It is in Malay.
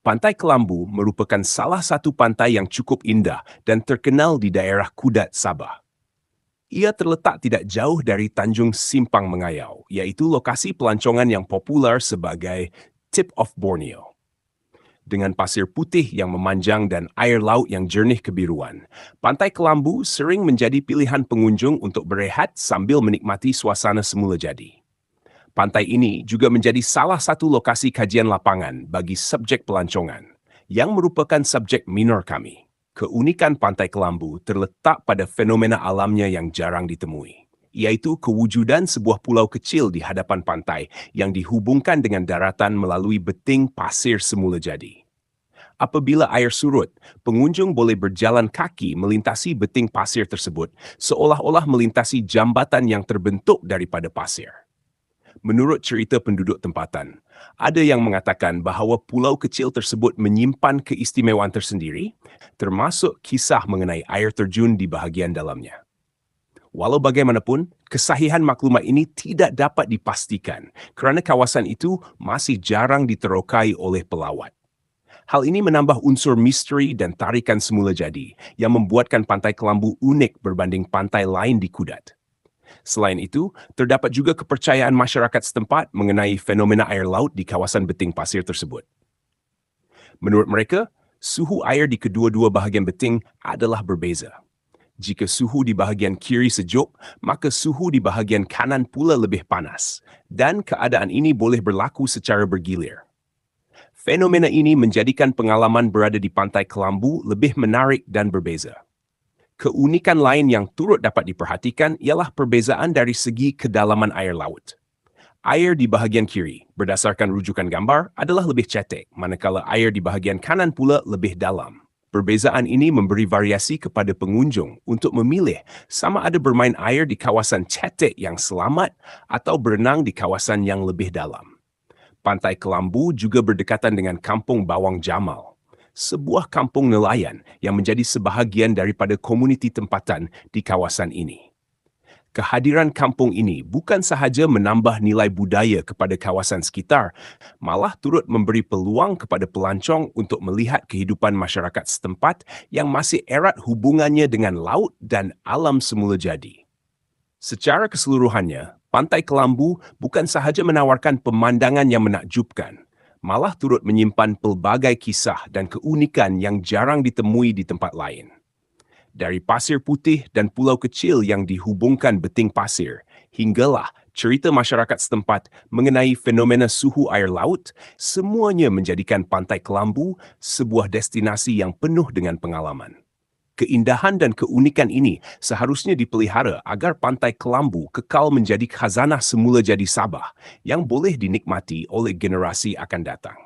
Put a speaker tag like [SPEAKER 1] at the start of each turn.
[SPEAKER 1] Pantai Kelambu merupakan salah satu pantai yang cukup indah dan terkenal di daerah Kudat, Sabah. Ia terletak tidak jauh dari Tanjung Simpang Mengayau, yaitu lokasi pelancongan yang populer sebagai Tip of Borneo. Dengan pasir putih yang memanjang dan air laut yang jernih kebiruan, Pantai Kelambu sering menjadi pilihan pengunjung untuk berehat sambil menikmati suasana semula jadi. Pantai ini juga menjadi salah satu lokasi kajian lapangan bagi subjek pelancongan, yang merupakan subjek minor kami. Keunikan Pantai Kelambu terletak pada fenomena alamnya yang jarang ditemui, yaitu kewujudan sebuah pulau kecil di hadapan pantai yang dihubungkan dengan daratan melalui beting pasir semula jadi. Apabila air surut, pengunjung boleh berjalan kaki melintasi beting pasir tersebut seolah-olah melintasi jambatan yang terbentuk daripada pasir. Menurut cerita penduduk tempatan, ada yang mengatakan bahawa pulau kecil tersebut menyimpan keistimewaan tersendiri, termasuk kisah mengenai air terjun di bahagian dalamnya. Walau bagaimanapun, kesahihan maklumat ini tidak dapat dipastikan kerana kawasan itu masih jarang diterokai oleh pelawat. Hal ini menambah unsur misteri dan tarikan semula jadi yang membuatkan Pantai Kelambu unik berbanding pantai lain di Kudat. Selain itu, terdapat juga kepercayaan masyarakat setempat mengenai fenomena air laut di kawasan beting pasir tersebut. Menurut mereka, suhu air di kedua-dua bahagian beting adalah berbeza. Jika suhu di bahagian kiri sejuk, maka suhu di bahagian kanan pula lebih panas, dan keadaan ini boleh berlaku secara bergilir. Fenomena ini menjadikan pengalaman berada di Pantai Kelambu lebih menarik dan berbeza. Keunikan lain yang turut dapat diperhatikan ialah perbezaan dari segi kedalaman air laut. Air di bahagian kiri, berdasarkan rujukan gambar, adalah lebih cetek, manakala air di bahagian kanan pula lebih dalam. Perbezaan ini memberi variasi kepada pengunjung untuk memilih sama ada bermain air di kawasan cetek yang selamat atau berenang di kawasan yang lebih dalam. Pantai Kelambu juga berdekatan dengan Kampung Bawang Jamal, sebuah kampung nelayan yang menjadi sebahagian daripada komuniti tempatan di kawasan ini. Kehadiran kampung ini bukan sahaja menambah nilai budaya kepada kawasan sekitar, malah turut memberi peluang kepada pelancong untuk melihat kehidupan masyarakat setempat yang masih erat hubungannya dengan laut dan alam semula jadi. Secara keseluruhannya, Pantai Kelambu bukan sahaja menawarkan pemandangan yang menakjubkan, malah turut menyimpan pelbagai kisah dan keunikan yang jarang ditemui di tempat lain. Dari pasir putih dan pulau kecil yang dihubungkan beting pasir, hinggalah cerita masyarakat setempat mengenai fenomena suhu air laut, semuanya menjadikan Pantai Kelambu sebuah destinasi yang penuh dengan pengalaman. Keindahan dan keunikan ini seharusnya dipelihara agar Pantai Kelambu kekal menjadi khazanah semula jadi Sabah yang boleh dinikmati oleh generasi akan datang.